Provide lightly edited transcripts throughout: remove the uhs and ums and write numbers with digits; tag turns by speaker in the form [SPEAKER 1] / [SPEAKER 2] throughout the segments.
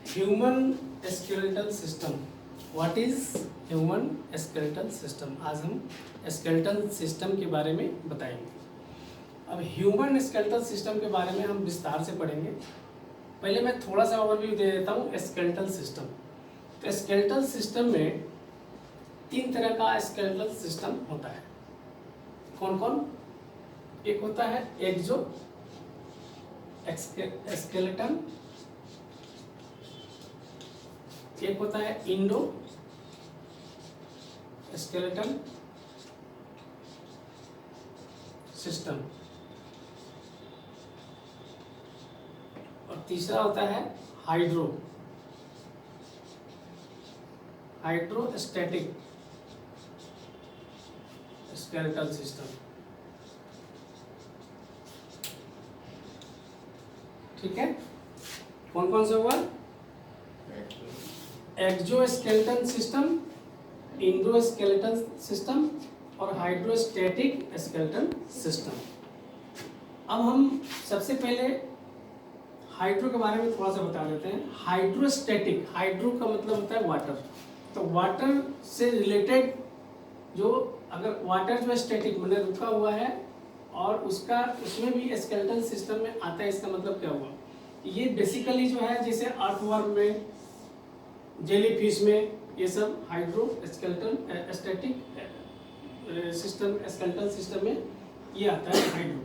[SPEAKER 1] Human skeletal system. What is human skeletal system? आज हम skeletal system के बारे में बताएंगे। अब ह्यूमन स्केलेटल सिस्टम के बारे में हम विस्तार से पढ़ेंगे। पहले मैं थोड़ा सा ओवरव्यू दे देता हूँ स्केलेटल सिस्टम। तो स्केलेटल सिस्टम में 3 तरह का स्केलेटल सिस्टम होता है। कौन कौन? एक होता है एक्सो स्केलेटन, एक होता है इंडो स्केलेटन सिस्टम, और तीसरा होता है हाइड्रोस्टैटिक स्केलेटल सिस्टम। ठीक है, कौन कौन सा हुआ? एक्सोस्केलेटन सिस्टम, इंडोस्केलेटन सिस्टम और हाइड्रोस्टैटिक स्केलेटन सिस्टम। अब हम सबसे पहले हाइड्रो के बारे में थोड़ा सा बता देते हैं। हाइड्रोस्टैटिक, हाइड्रो का मतलब होता है वाटर। तो वाटर से रिलेटेड जो, अगर वाटर जो स्टैटिक मतलब रुका हुआ है और उसमें भी स्केलेटल सिस्टम में आता है, इसका मतलब क्या हुआ? ये बेसिकली जो है जैसे अर्थवर्म में, जेलीफिश में, ये सब हाइड्रोस्केलेटल स्टैटिक सिस्टम स्केलेटल सिस्टम में ये आता है हाइड्रो।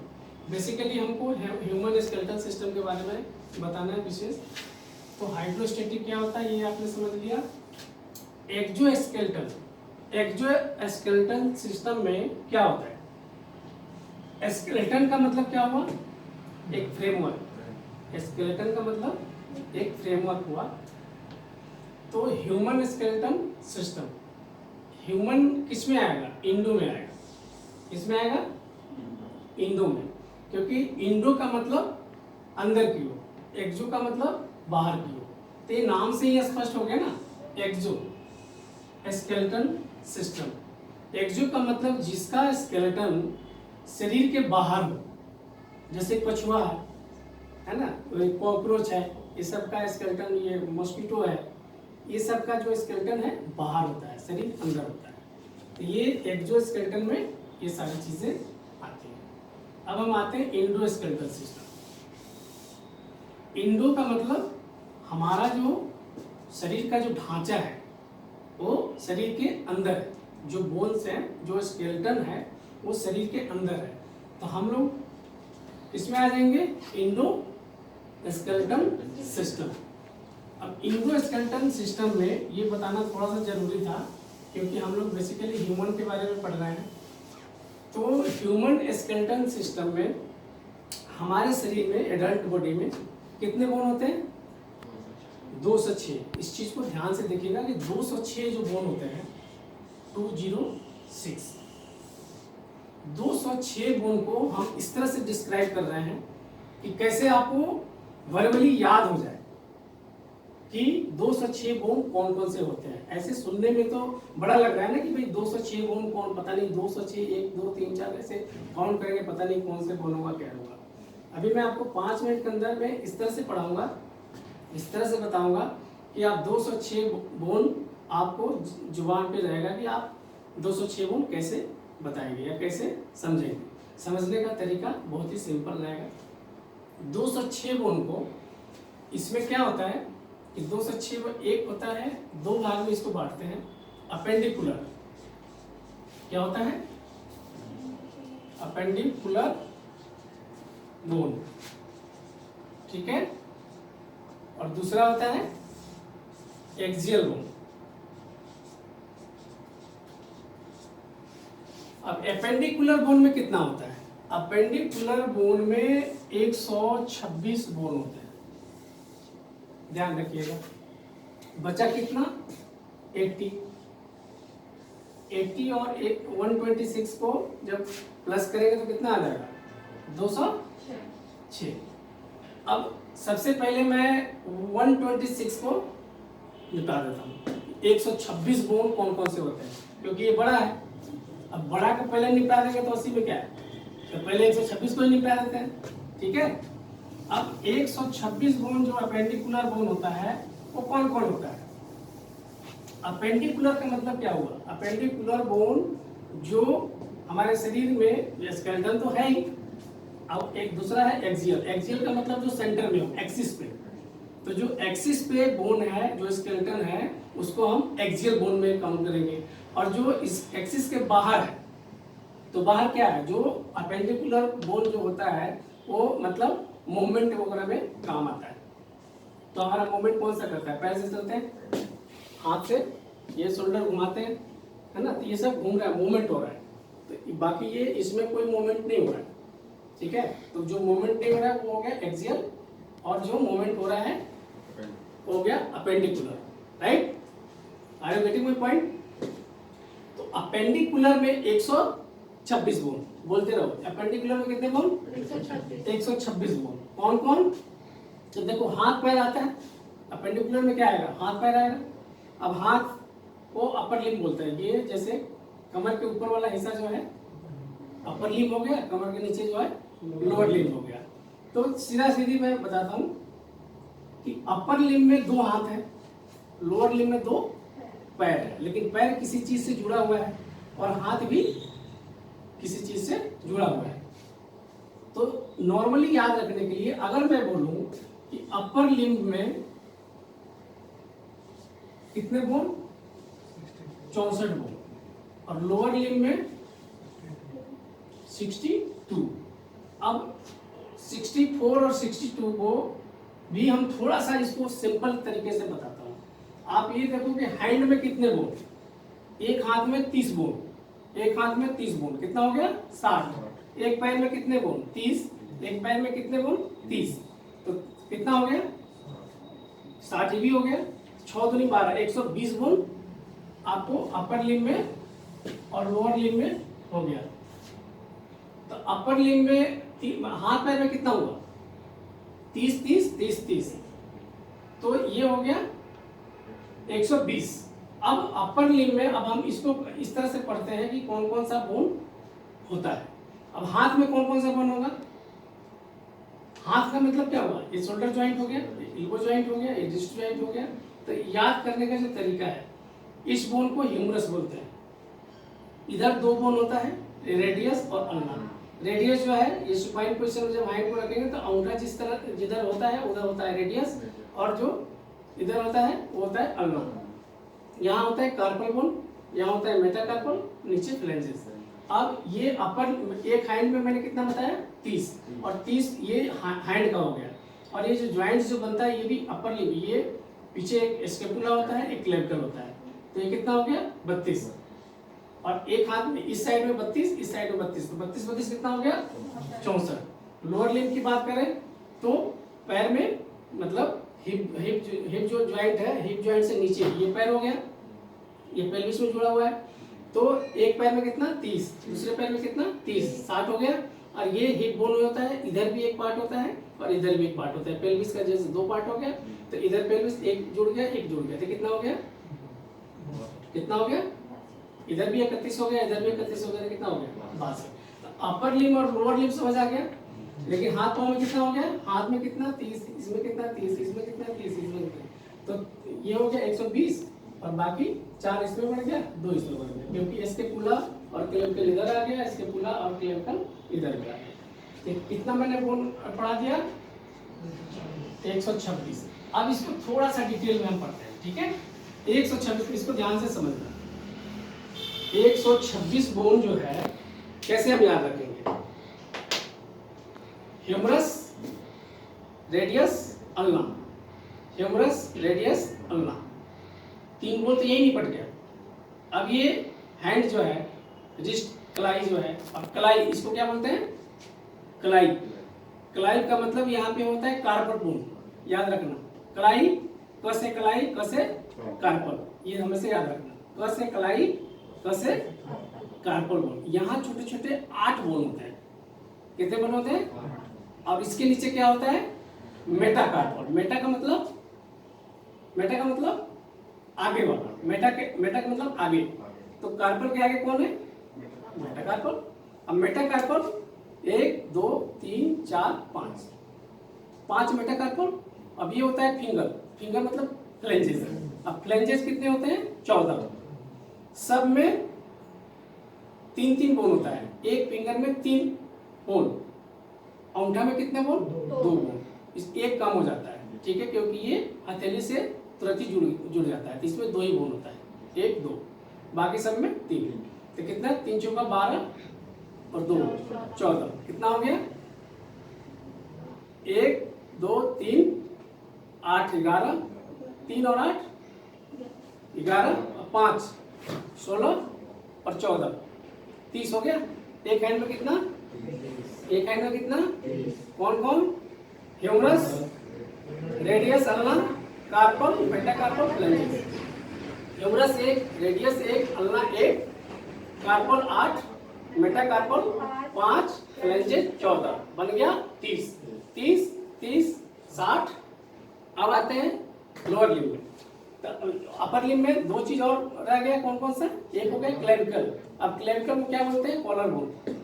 [SPEAKER 1] बेसिकली हमको ह्यूमन स्केलेटल सिस्टम के बारे में बताना है विशेष। तो हाइड्रोस्टैटिक क्या होता है ये आपने समझ लिया। एक्सोस्केलेटन सिस्टम में क्या होता है? स्केलेटन का मतलब क्या हुआ? एक फ्रेमवर्क। स्केलेटन का मतलब एक फ्रेमवर्क हुआ। तो ह्यूमन स्केलेटन सिस्टम, ह्यूमन किस में आएगा? इंडो में आएगा। किस में आएगा? इंडो में, क्योंकि इंडो का मतलब अंदर की ओर, एक्सो का मतलब बाहर की ओर। तो ये नाम से ही स्पष्ट हो गया ना, एक्सो स्केलेटन सिस्टम। एक्सो का मतलब जिसका स्केलेटन शरीर के बाहर हो, जैसे कछुआ है ना, कॉकरोच है, ये सब का स्केलेटन, ये मॉस्किटो है, ये सब का जो स्केलेटन है बाहर होता है, शरीर अंदर होता है। तो ये एक्सोस्केलेटन में ये सारी चीजें आती हैं। अब हम आते हैं इंडोस्केलेटल सिस्टम। इंडो का मतलब हमारा जो शरीर का जो ढांचा है वो शरीर के अंदर है, जो बोन्स हैं, जो स्केलेटन है वो शरीर के अंदर है। तो हम लोग इसमें आ जाएंगे इंडो स्केलेटन सिस्टम। अब इंडो स्केलेटन सिस्टम में ये बताना थोड़ा सा जरूरी था, क्योंकि हम लोग बेसिकली ह्यूमन के बारे में पढ़ रहे हैं। तो ह्यूमन स्केलेटन सिस्टम में हमारे शरीर में, एडल्ट बॉडी में कितने बोन होते हैं? 206। इस चीज को ध्यान से देखिएगा कि 206 जो बोन होते हैं, 206 बोन को हम इस तरह से डिस्क्राइब कर रहे हैं कि कैसे आपको वर्बली याद हो जाए कि 206 बोन कौन कौन से होते हैं। ऐसे सुनने में तो बड़ा लग रहा है ना कि भाई 206 बोन कौन, पता नहीं 206, 1 2 3 4 ऐसे काउंट करेंगे, पता नहीं कौन से बोन होगा, क्या होगा। अभी मैं आपको 5 मिनट के अंदर में इस तरह से पढ़ाऊंगा, इस तरह से बताऊंगा कि आप 206 बोन आपको जुबान पे रहेगा कि आप 206 बोन कैसे बताएंगे या कैसे समझेंगे। समझने का तरीका बहुत ही सिंपल रहेगा। 206 बोन को, इसमें क्या होता है कि 206 एक होता है, 2 भाग में इसको बांटते हैं। अपेंडिकुलर क्या होता है? अपेंडिकुलर बोन, ठीक है। और दूसरा होता है एक्सियल बोन। अब अपेंडिकुलर बोन में कितना होता है? अपेंडिकुलर बोन में 126 बोन होते हैं, ध्यान रखिएगा। बचा कितना? 80 और 126 को जब प्लस करेंगे तो कितना आ जाएगा? 206। अब सबसे पहले मैं 126 को निपटा देता हूँ। 126 बोन कौन कौन से होते हैं, क्योंकि ये बड़ा है। अब बड़ा को पहले निपटा देंगे तो 80 में क्या है, तो पहले 126 को ही निपटा देते हैं, ठीक है। अब 126 बोन जो अपेंडिकुलर बोन होता है वो कौन कौन होता है? अपेंडिकुलर का मतलब क्या हुआ? अपेंडिकुलर बोन जो हमारे शरीर में, स्केलेटन तो है ही, अब एक दूसरा है एक्सियल। एक्सियल का मतलब जो सेंटर में हो, एक्सिस पे। तो जो एक्सिस पे बोन है, जो स्केलेटन है, उसको हम एक्सियल बोन में काउंट करेंगे। और जो इस एक्सिस के बाहर है, तो बाहर क्या है? जो अपेंडिकुलर बोन जो होता है वो मतलब मूवमेंट वगैरह में काम आता है। तो हमारा मूवमेंट कौन सा करता है? पैर से चलते हैं, हाथ से ये शोल्डर घुमाते हैं, है ना, तो ये सब घूम रहा है, मूवमेंट हो रहा है। तो बाकी ये इसमें कोई मूवमेंट नहीं हो रहा है, ठीक है। तो जो मूवमेंट नहीं हो रहा है वो हो गया एक्सियल, और जो मूवमेंट हो रहा है वो हो गया appendicular, right? Are you getting my point? तो अपेंडिकुलर में 126 बोन, बोलते रहो। अपेंडिकुलर में कितने बोन? 126 बोन। कौन कौन? तो देखो, हाथ पैर आता है, अपेंडिकुलर में क्या आएगा? हाथ पैर आएगा। अब हाथ को अपर लिम्ब बोलते हैं। ये जैसे कमर के ऊपर वाला हिस्सा जो है अपर लिम्ब हो गया, कमर के नीचे जो है लोअर लिम्ब हो गया। तो सीधा सीधी मैं बताता हूँ कि अपर लिम्ब में 2 हाथ है, लोअर लिम्ब में 2 पैर है। लेकिन पैर किसी चीज से जुड़ा हुआ है और हाथ भी किसी चीज से जुड़ा हुआ है। तो नॉर्मली याद रखने के लिए अगर मैं बोलूं कि अपर लिम्ब में कितने बोन? 64 बोन, और लोअर लिम्ब में 62। अब 64 और 62 को भी हम थोड़ा सा इसको सिंपल तरीके से बताता हूँ। आप ये देखो कि हैंड में कितने बोन? एक हाथ में 30 बोन, एक हाथ में 30 बोन, कितना हो गया? 60। एक पैर में कितने बोन? 30। एक पैर में कितने बोन? 30। तो कितना हो गया? 60 भी हो गया। 6 दूनी 12, 120 बोन आपको अपर लिम्ब में और लोअर लिम्ब में हो गया। तो अपर लिम्ब में हाथ पैर में कितना हुआ? 30 30 30 30, तो ये हो गया 120। अब अपर लिम्ब में अब हम इसको इस तरह से पढ़ते हैं कि कौन कौन सा बोन होता है। अब हाथ में कौन कौन सा बोन होगा? हाथ का मतलब क्या हुआ? ये शोल्डर ज्वाइंट हो गया, एल्बो ज्वाइंट हो गया, ये रिस्ट ज्वाइंट हो गया। तो याद करने का जो तरीका है, इस बोन को ह्यूमरस बोलते हैं। इधर 2 बोन होता है, रेडियस और अल्ना। रेडियस जो है, ये सुपाइन पोजीशन में जब हैंड को रखेंगे तो अंगूठा जिस तरह जिधर होता है उधर होता है रेडियस, और जो इधर होता है वो होता है अल्ना। यहाँ होता है कार्पल बोन, यहाँ होता है मेटाकार्पल, नीचे फ्लेंजेस। अब ये अपर, एक हैंड में मैंने कितना बताया? 30, और 30 ये हैंड का हो गया। और ये जो ज्वाइंट्स जो बनता है ये भी अपर लिम्ब, ये पीछे एक स्कैपुला होता है, एक क्लेविकल होता है। तो ये कितना हो गया? 32। और एक हाथ में इस साइड में 32, इस साइड में 32, तो 32 32 कितना हो गया? 64। लोअर लिम्ब की बात करें तो पैर में मतलब हिप जो ज्वाइंट है, हिप ज्वाइंट से नीचे ये पैर हो गया, ये पेल्विस में जुड़ा हुआ है। तो एक पैर में कितना? 30, दूसरे पैर में कितना? 30, 60 हो गया। और ये हिप बोन होता है, इधर भी एक पार्ट होता है और इधर भी एक पार्ट होता है। पेल्विस का जैसे 2 पार्ट हो गया, तो इधर पेल्विस एक जुड़ गया, एक जुड़ गया, तो कितना हो गया? कितना हो गया? इधर भी 31 हो गया, इधर भी 31 हो गया, तो कितना हो गया? 62। तो अपर लिम्ब और लोअर लिम्ब समझ आ गया। लेकिन हाथ पाँव में कितना हो गया? हाथ में कितना? 30, इसमें कितना? 30, इसमें कितना? 30, इसमें कितना? तो ये हो गया 120, और बाकी 4 इसमें बढ़ गया, 2 इसमें बढ़ गया, क्योंकि इसके पुला और क्लेविकल इधर आ गया, इसके पुला और क्लेविकल इधर गया। तो कितना मैंने बोन पढ़ा दिया? 126। अब इसको थोड़ा सा डिटेल में हम पढ़ते हैं, ठीक है? 126, इसको ध्यान से समझना। 126 बोन जो है कैसे हम याद रखेंगे? Humerus, radius, ulna, humerus, radius, ulna, 3 bone तो यही निपट गया। अब ये हैंड जो है, रिस्ट, कलाई जो है, और कलाई इसको क्या बोलते हैं? कलाई। कलाई का मतलब यहाँ पे होता है कार्पल बोन, याद रखना। कलाई, क से कलाई, क से कार्पल, ये हमेशा याद रखना। क से कलाई, क से कार्पल बोन। यहाँ छोटे छोटे 8 बोन होते हैं। कितने बोन होते हैं? अब इसके नीचे क्या होता है? मेटाकार्पल। मेटा का मतलब आगे वाला। मेटा का मतलब आगे। तो कार्पल के आगे कौन है? मेटाकार्पल। अब मेटाकार्पल 1 2 3 4 5 मेटाकार्पल। अब ये होता है फिंगर। फिंगर मतलब फ्लेंजेस है। अब फ्लेंजेस कितने होते हैं? 14। सब में 3-3 बोन होता है। एक फिंगर में 3 बोन, अंगूठा में कितने बोन? 2 बोन। इस एक कम हो जाता है, ठीक है, क्योंकि ये हथेली से तुरंत ही जुड़ जाता है, तो इसमें 2 ही बोन होता है, 1 2, बाकी सब में 3। तो कितना? 3 चौका 12 और 2 14। कितना हो गया? 1 2 3 8 11, 3 और 8 11 और 5 16 और 14 30 हो गया। एक हैंड में कितना? एक हैंड में कितना? कौन कौन? Humerus, radius, ulna, carpal, metacarpal, phalanges. Humerus 1, radius 1, ulna 1, carpal 8, metacarpal 5, phalanges 14। बन गया 30 30 30 60। अब आते हैं लोअर लिम्ब में। अपर लिम्ब में 2 चीज और रह गया, कौन कौन सा? एक हो गया क्लेविकल। अब क्लेविकल को क्या बोलते हैं? Collar bone.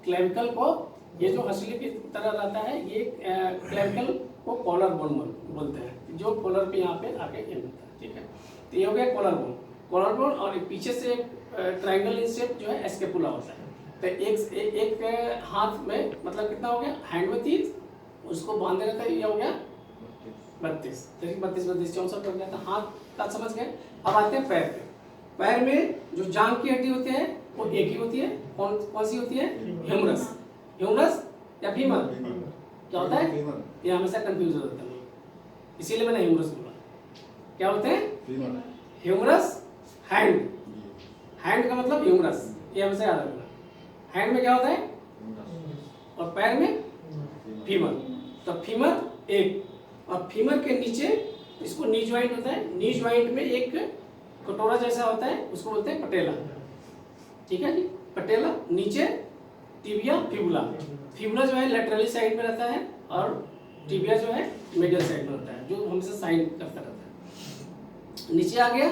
[SPEAKER 1] क्लेविकल को, ये जो हंसली की तरह रहता है, ये क्लेविकल को कॉलर बोन बोलते हैं, जो कॉलर पे यहाँ पे आके एंड होता है, ठीक है। तो ये हो गया कॉलर बोन। कॉलर बोन और एक पीछे से ट्रायंगल इन शेप जो है स्कैपुला होता है। तो एक हाथ में मतलब कितना हो गया? हैंड में 30, उसको बांधे रहता है, ये हो गया 32। देखिए 32 32 64 हो गया था। हाथ का समझ गए। अब आते हैं पैर पे। पैर में जो जांघ की हड्डी होती है वो एक ही होती है, कौन सी होती है? ह्यूमरस। ह्यूमरस या फीमर? क्या होता है? ये हमेशा कंफ्यूज हो जाता है, इसीलिए मैंने ह्यूमरस बोला। क्या होते हैं? Humerus, hand. हैंड का मतलब ह्यूमरस, ये हमेशा याद रखना। हैंड में क्या होता है? और पैर में फीमर। तो फीमर एक, और फीमर के नीचे इसको नी ज्वाइंट होता है। नी ज्वाइंट में एक कटोरा जैसा होता है, उसको बोलते हैं पटेला, ठीक है जी। पटेला, नीचे टिबिया, फिबुला। फिबुला जो है लेटरली साइड में रहता है और टिबिया जो है मीडियल साइड में रहता है, जो हमसे साइन करता रहता है। नीचे आ गया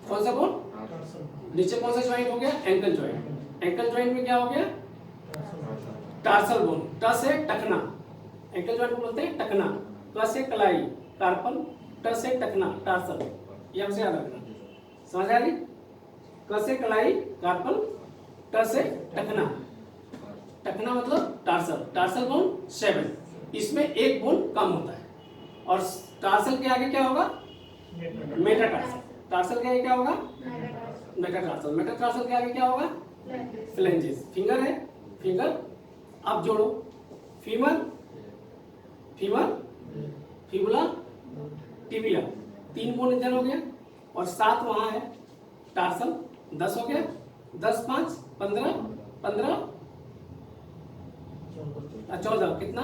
[SPEAKER 1] कौन सा बोन? नीचे कौन सा ज्वाइंट हो गया? Ankle joint. एंकल ज्वाइंट में क्या हो गया? Tarsal bone. ट से टखना, एंकल ज्वाइंट को बोलते हैं टखना। क से कलाई, कार्पल, ट से टखना, टार्सल। ये हमसे याद रखना, समझ आ गई? क से कलाई, कार्पल, ट से टखना। टखना मतलब टार्सल। टार्सल बोन 7, इसमें एक बोन कम होता है। और टार्सल के आगे क्या होगा? मेटाटार्सल। टार्सल के आगे क्या होगा? मेटाटार्सल। मेटाटार्सल के आगे क्या होगा? फ्लेंजेस। फिंगर है, फिंगर। अब जोड़ो, femur, femur, fibula, tibia. 3 bone इधर हो गया और 7 वहां है, टार्सल। 10 हो गया। 10 5 15 15 14, कितना?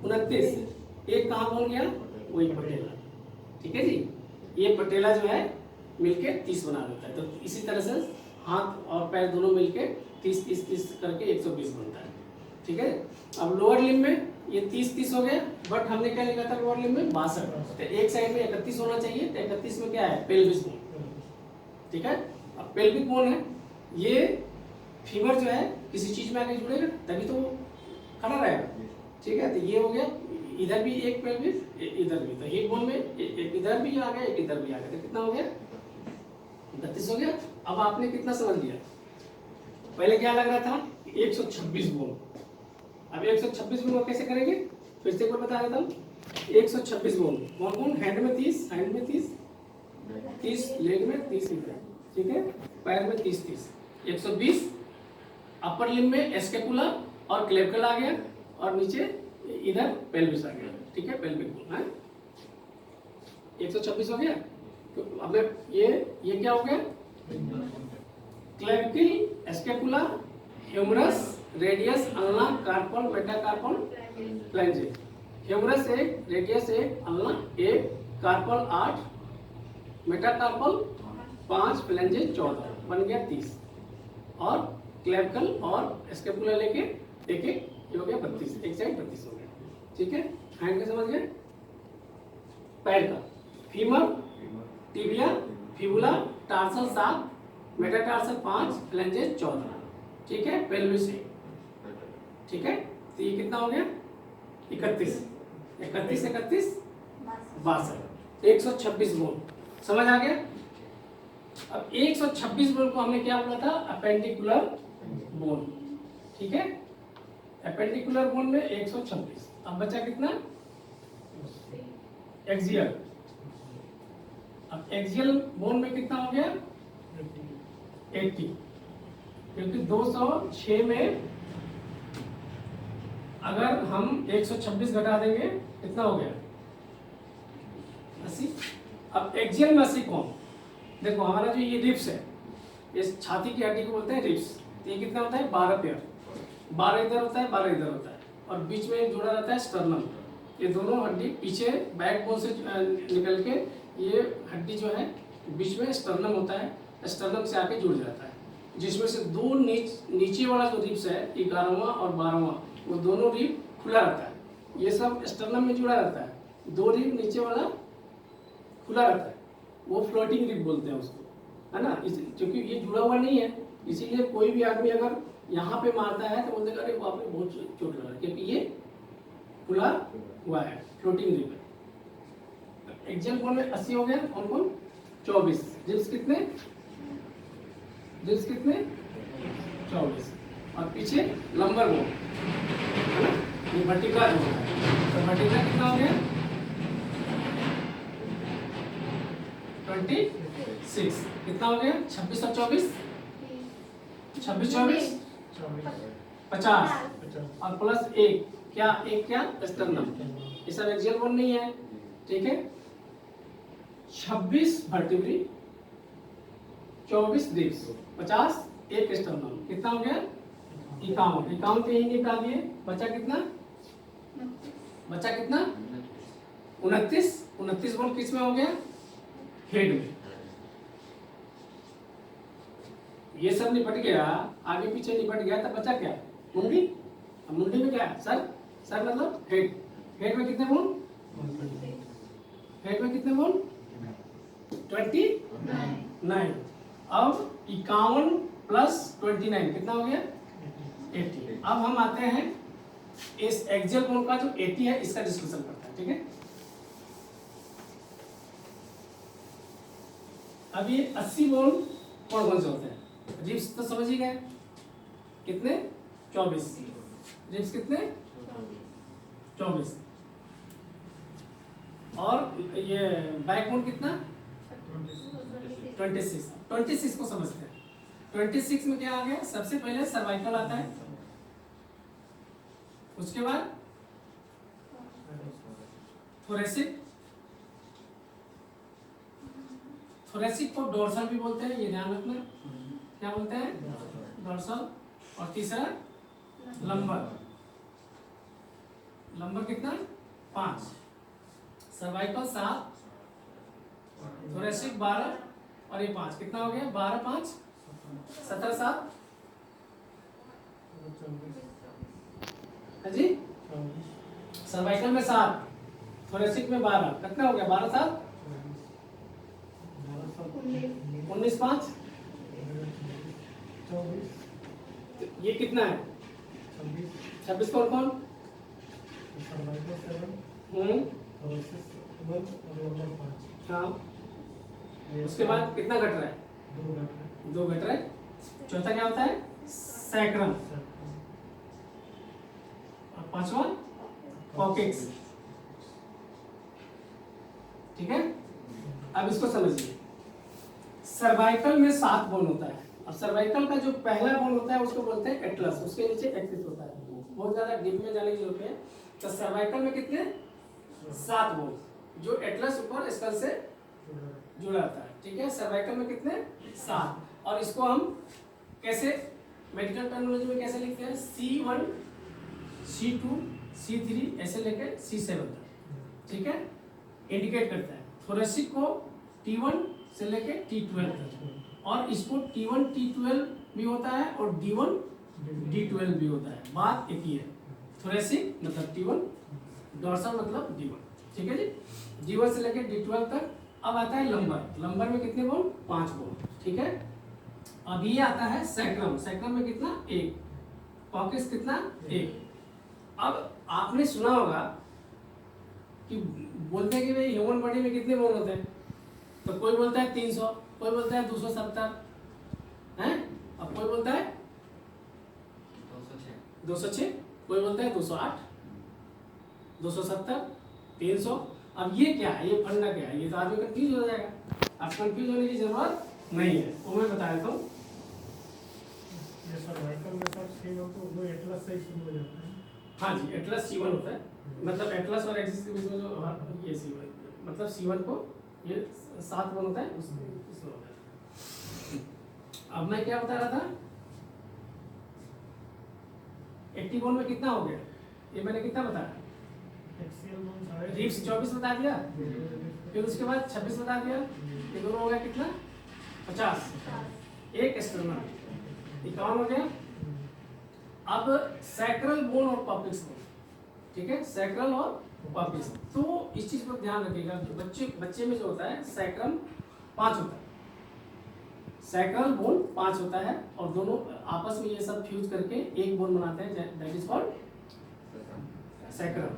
[SPEAKER 1] 29। एक कहाँ बोन गया? वही पटेला, ठीक है जी। ये पटेला जो है मिलके 30 बना देता है। तो इसी तरह से हाथ और पैर दोनों मिलके 30 30 30 करके 120 बनता है, ठीक है। अब लोअर लिम्ब में ये 30 30 हो गया, बट हमने क्या लिखा था लोअर लिम्ब में? 62। तो एक साइड में 31 होना चाहिए, तो 31 में क्या है? पेल्विस बोन, ठीक है। अब पेल्विक बोन है, ये फीमर जो है किसी चीज में आके जुड़ेगा तभी तो वो खड़ा रहेगा, ठीक है। तो ये हो गया, इधर भी एक पेल्विस, इधर भी। तो हिप बोन में एक इधर भी आ गया, एक इधर भी आ गया। तो कितना हो गया? 32 हो गया। अब आपने कितना समझ लिया? पहले क्या लग रहा था? 126 बोन। अब 126 बोन कैसे करेंगे? फिर से एक बार बता देता हूँ। 126 बोन, कौन कौन? हैंड में 30, हैंड में 30, 30 लेग में, 30 इधर, ठीक है। पैर में 30 30, 120। अपर लिम्ब में स्कैपुला और क्लेविकल आ गया, और नीचे इधर पेल्विस आ गया, ठीक है। पेल्विक बोन है। 126 हो गया। तो अब ये क्या हो गया? Clavicle, scapula, humerus, radius, ulna, carpal, metacarpal, phalanges. Humerus 1, radius 1, ulna 1, carpal 8, metacarpal 5, phalanges 14। बन गया 30। और क्लेविकल और स्कैपुला लेके एक एक, ये हो गया 32। एक साइड 32 हो गया, ठीक है। हैंड का समझ गए? पैर का femur, tibia, fibula, tarsal 7, metatarsal 5, phalanges 14, ठीक है। पेल्विस 1, ठीक है। तो ये कितना हो गया? 31 31 31 62। 126 बोन, समझ आ गया। अब 126 बोन को हमने क्या बोला था, अपेंडिकुलर बोन, ठीक है। अपेंडिकुलर बोन में 126, अब बचा कितना, एक्सियल। अब एक्सियल बोन में कितना हो गया, 80, क्योंकि 206 में अगर हम 126 घटा देंगे कितना हो गया, 80। अब एक्सियल में 80 कौन, देखो हमारा जो ये रिब्स है, इस छाती की हड्डी को बोलते हैं रिब्स। ये कितना होता है, 12 पेयर, 12 इधर होता है, 12 इधर होता है, और बीच में जुड़ा रहता है स्टर्नम। ये दोनों हड्डी पीछे बैकबोन से निकल के ये हड्डी जो है बीच में स्टर्नम होता है, स्टर्नम से आके जुड़ जाता है, जिसमें से दो नीचे वाला जो रिब्स है 11वां और 12वां, वो दोनों रिब खुला रहता है। ये सब स्टर्नम में जुड़ा रहता है, दो रिब नीचे वाला खुला रहता है, वो फ्लोटिंग रिब बोलते हैं उसको, है ना। क्योंकि ये जुड़ा हुआ नहीं है, इसीलिए कोई भी आदमी अगर यहाँ पे मारता है तो बोलते हैं अरे बाप रे बहुत चोट लगा, क्योंकि ये खुला हुआ है, फ्लोटिंग रिब है। एक्सियल बोन में 80 हो गया, कौन कौन, 24। रिब्स कितने, रिब्स कितने, 24, और पीछे लंबर बोन, है ना, ये वर्टिकल बोन है। तो वर्टिकल कितना हो गया, 26, कितना हो गया, 26 और 24, 26 24 50, और प्लस एक क्या, एक क्या, स्टर्नम। ये सब एक्सियल बोन नहीं है, ठीक है। 26 वर्टिब्री, 24 रिब्स, 50, एक स्टर्नम, कितना हो गया, 51। 51 के ही निपटा दिए, बचा कितना, बचा कितना, 29। 29 बोन किस में हो गया, हेड में। ये सब निपट गया, आगे पीछे निपट गया, तब बचा क्या, मुंडी। अब मुंडी में क्या है, सर, सर मतलब हेड। हेड में कितने बोन, हेड में कितने बोन, 29। अब 51 प्लस 29 कितना हो गया, 80। अब हम आते हैं इस एक्सियल बोन का जो 80 है, इसका डिस्कशन करते हैं, ठीक है। अब ये 80 बोन कौन कौन से होते हैं, रिब्स तो समझ ही गए, कितने, 24, रिब्स कितने, 24, और ये बैकबोन कितना, 26। 26 को समझते हैं। 26 में क्या आ गया, सबसे पहले सर्वाइकल आता है, उसके बाद थोरेसिक, थोरेसिक को डोर्सल भी बोलते हैं, ये ध्यान रखना, क्या बोलते हैं, डोर्सल। और तीसरा लंबर, लंबर कितना, 5, सर्वाइकल 7, थोरेसिक 12, और ये 5, कितना हो गया, 12 5 17 7, जी, सर्वाइकल में 7, थोरेसिक में 12, कितना हो गया, 12 7 19 5, ये कितना है, 26 कौन कौन, हाँ, उसके बाद कितना घट रहा है, 2 घट रहा है। चौथा क्या होता है, सैक्रम, और 5वां कॉकेक्स, ठीक है। अब इसको समझिए, सर्वाइकल में 7 बोन होता है। अब सर्वाइकल का जो पहला बोन होता है उसको बोलते हैं एटलस, उसके नीचे एक्सिस होता है, बहुत ज्यादा डीप में जाने की जरूरत है। तो सर्वाइकल में कितने, 7 बोन, जो एटलस ऊपर स्कल से जुड़ा रहता है, ठीक है। सर्वाइकल में कितने, 7, और इसको हम कैसे मेडिकल टर्मिनोलॉजी में कैसे लिखते हैं, C1 C2 C3 ऐसे लेकर C7 तक, ठीक है, इंडिकेट करता है। थोरेसिक को T1 से लेके T12 तक, और इसको T1 T12 भी होता है और D1 D12 भी होता है, बात एक ही है। थोरेसिक मतलब T1, डोर्सल मतलब D1, ठीक है जी। D1 से लेके D12 तक। अब आता है लंबर, लंबर में कितने बोन, 5 बोन, ठीक है। अब ये आता है सैक्रम, सैक्रम में कितना, 1, कॉकेक्स कितना, 1। अब आपने सुना होगा कि बोलते हैं कि भाई ह्यूमन बॉडी में कितने बोन होते हैं, तो कोई बोलता है 300, कोई बोलता है 270 हैं, अब कोई बोलता है 206, कोई बोलता है 208, 270, 300। अब ये क्या है, ये फंडा क्या है, ये तो आदमी कंफ्यूज हो जाएगा। अब कंफ्यूज होने की जरूरत नहीं है, वो मैं बता देता हूँ।
[SPEAKER 2] ये सर्वाइकल में सब सेम हो तो वो एटलस से ही शुरू हो जाता है।
[SPEAKER 1] हाँ जी, एटलस C1 होता है, मतलब एटलस और एक्सिस के बीच में जो ये C1, मतलब C1 को ये 7 बोन होता है उसमें होता है। अब मैं क्या बता रहा था, 80 बोन में कितना हो गया, ये मैंने कितना बताया,
[SPEAKER 2] एक्सियल बोन सारे
[SPEAKER 1] रिब्स 24 बता दिया, फिर उसके बाद 26 बता दिया, ये दोनों हो गया कितना 50, एक एक्सटर्नल 51 हो गया। अब सैक्रल बोन और पॉपिक्स बोन, ठीक है, सैक्रल और पॉपिक्स, तो इस चीज पर ध्यान रखिएगा। बच्चे में जो होता है सैक्रम 5 होता है, सैक्रल बोन 5 होता है, और दोनों आपस में ये सब फ्यूज करके एक बोन बनाते हैं, that is called sacrum.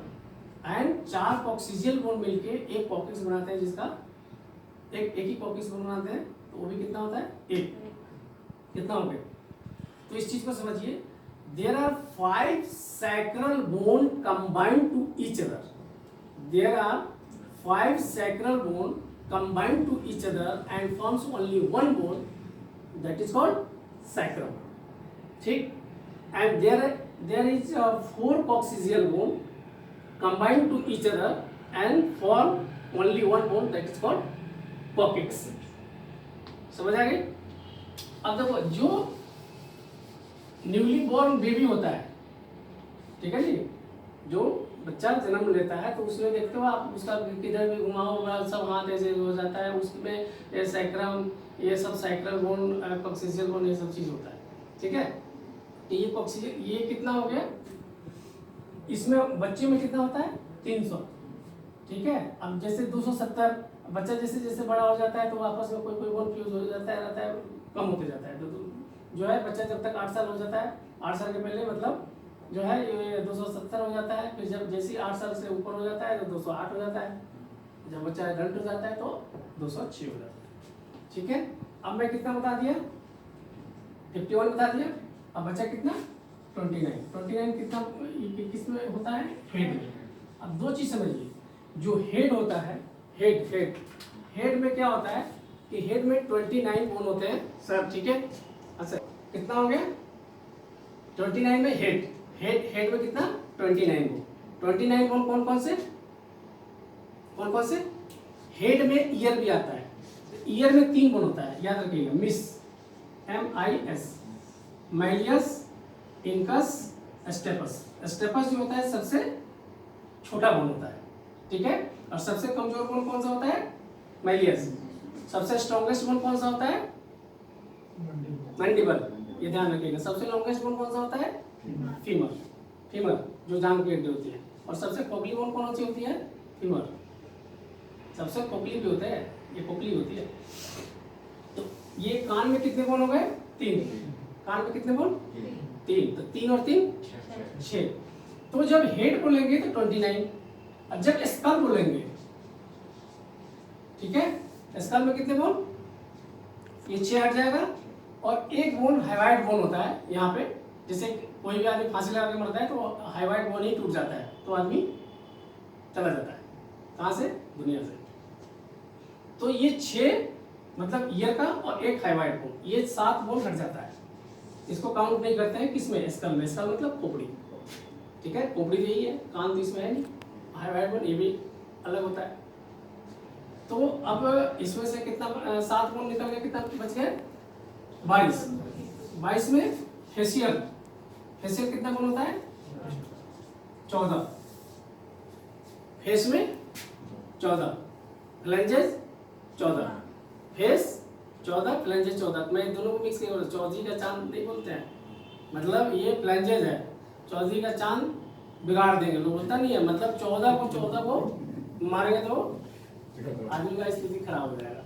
[SPEAKER 1] And 4 coccygeal bone मिलके एक पॉपिक्स बनाते हैं, जिसका एक ही पॉपिक्स बोन बनाते हैं, तो वो भी कितना होता है, एक। कितना हो गया, तो इस चीज को समझिए। There are 5 sacral bone combined to each other. There are 5 sacral bone combined to each other and forms only one bone, that is called sacrum. ठीक? And there is 4 coccygeal bone combined to each other and form only one bone, that is called coccyx. समझ आ गई? अब देखो, जो newly born baby होता है, ठीक है जी, जो बच्चा जन्म लेता है, तो उसमें देखते हो आप, उसका किधर भी घुमाओ सब हाथ ऐसे हो जाता है, उसमें ये सैक्रम, ये सब सैक्रल बोन, कॉक्सिजियल बोन, ये सब चीज होता है, ठीक है। तो ये कॉक्सिजियल, ये कितना हो गया, इसमें बच्चे में कितना होता है 300, ठीक है। अब जैसे 270, बच्चा जैसे जैसे बड़ा हो जाता है तो आपस में कोई बोन फ्यूज हो जाता है, रहता है, कम होते जाता है। तो जो है बच्चा जब तक 8 साल हो जाता है, 8 साल के पहले मतलब जो है ये 270 हो जाता है, फिर जब जैसे 8 साल से ऊपर हो जाता है तो 208 हो जाता है, जब बच्चा एडल्ट हो जाता है तो 206 हो जाता है, ठीक है। अब मैं कितना बता दिया, 51 बता दिया। अब बच्चा कितना 29 कितना किस में होता है, हेड में। अब दो चीज समझिए, जो हेड होता है, हेड में क्या होता है कि हेड में 29 बोन होते हैं सर, ठीक है। अच्छा, कितना हो गया 29 में हेड में कितना 29 बोन। 29 बोन कौन कौन से, हेड में ईयर भी आता है, ईयर में 3 बोन होता है, याद रखिएगा, MIS, मैलियस, इंकस, स्टेपस जो होता है सबसे छोटा बोन होता है, ठीक है। और सबसे कमजोर बोन कौन सा होता है, मैलियस। सबसे स्ट्रॉन्गेस्ट बोन कौन सा होता है, मैंडिबल, ये ध्यान रखिएगा। सबसे लॉन्गेस्ट बोन कौन सा होता है, फीमर, जो जांघ की हड्डी होती है। और सबसे खोखली बोन कौन सी होती है, फीमर। सबसे खोखली भी होता है, ये खोखली होती है। तो ये कान में कितने बोन हो गए, 3। कान में कितने बोन, 3। तो 3 और 3 6। तो जब हेड बोलेंगे तो 29, और जब स्कल बोलेंगे, ठीक है, स्कल में कितने बोन, ये 6 हट जाएगा। और एक बोन हाइवाइड बोन होता है यहाँ पे, जैसे कोई भी आदमी फांसी लगा के मरता है तो हाइवाइड बोन ही टूट जाता है तो आदमी चला जाता है, कहाँ से, दुनिया से। तो ये 6 मतलब ईयर का और एक हाइवाइड बोन, ये 7 बोन हट जाता है। इसको काउंट नहीं करते हैं किसमें, स्कल में। स्कल मतलब खोपड़ी, ठीक है, खोपड़ी तो यही है, कान तो इसमें है नहीं। हाइवाइड बोन ये भी अलग होता है। तो अब इसमें से कितना 7 बोन निकल गया, कितना बच गए 22 में फेशियल कितना बोन होता है 14, फेस में 14, फ्लेंजेस 14, फेस 14, फ्लेंजेस 14। मैं दोनों को मिक्स किया, चौधरी का चांद नहीं बोलते हैं, मतलब ये फ्लेंजेस है, चौधरी का चांद बिगाड़ देंगे, लोग बोलता नहीं है, मतलब 14 को मारेंगे तो आदमी का स्थिति खराब हो जाएगा।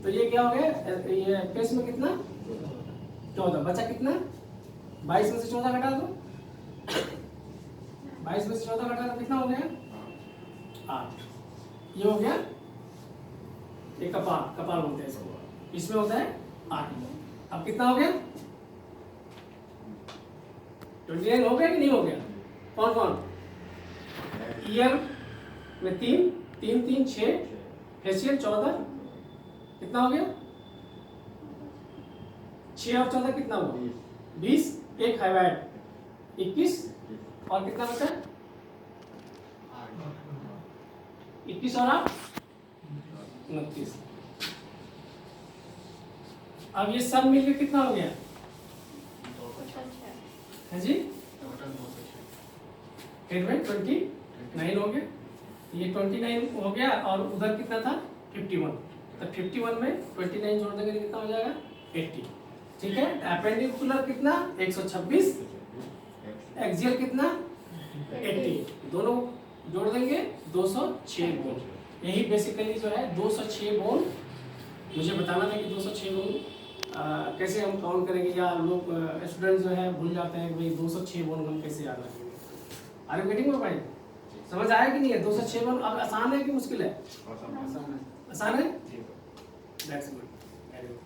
[SPEAKER 1] तो ये क्या हो गया, ये फेस में कितना 14, बचा कितना 22 में से 14 घटा दो, 22 में से 14 घटा दो कितना हो गया 8। ये हो गया, ये कपाल बोलते हैं इसको, इसमें होता है 8। अब कितना हो गया? 29 हो गया कि नहीं हो गया? कौन कौन? ईयर में 3 3 3 6, फेशियल 14, कितना हो गया? 6 और 14 कितना हुआ? 20, एक हाइवाइड 21, और कितना बचा? 21 और 8 29। अब ये सब मिलकर कितना हो गया? है जी, फिर में 29 हो गया। ये 29 हो गया, और उधर कितना था? 51। तो 51 में 29 जोड़ देंगे तो कितना हो जाएगा? 80। ठीक है, एपेंडिकुलर कितना? 126, एक्सियल कितना? 80, दोनों जोड़ देंगे 206 बोन। यही बेसिकली जो है 206 बोन। मुझे बताना था कि 206 बोन कैसे हम काउंट करेंगे, या लोग स्टूडेंट जो है भूल जाते हैं कि भाई 206 बोन हम कैसे याद रखेंगे। Are you getting my point? समझ आया कि नहीं है? 206 बोन अब आसान है कि मुश्किल है? आसान है। That's good, very good.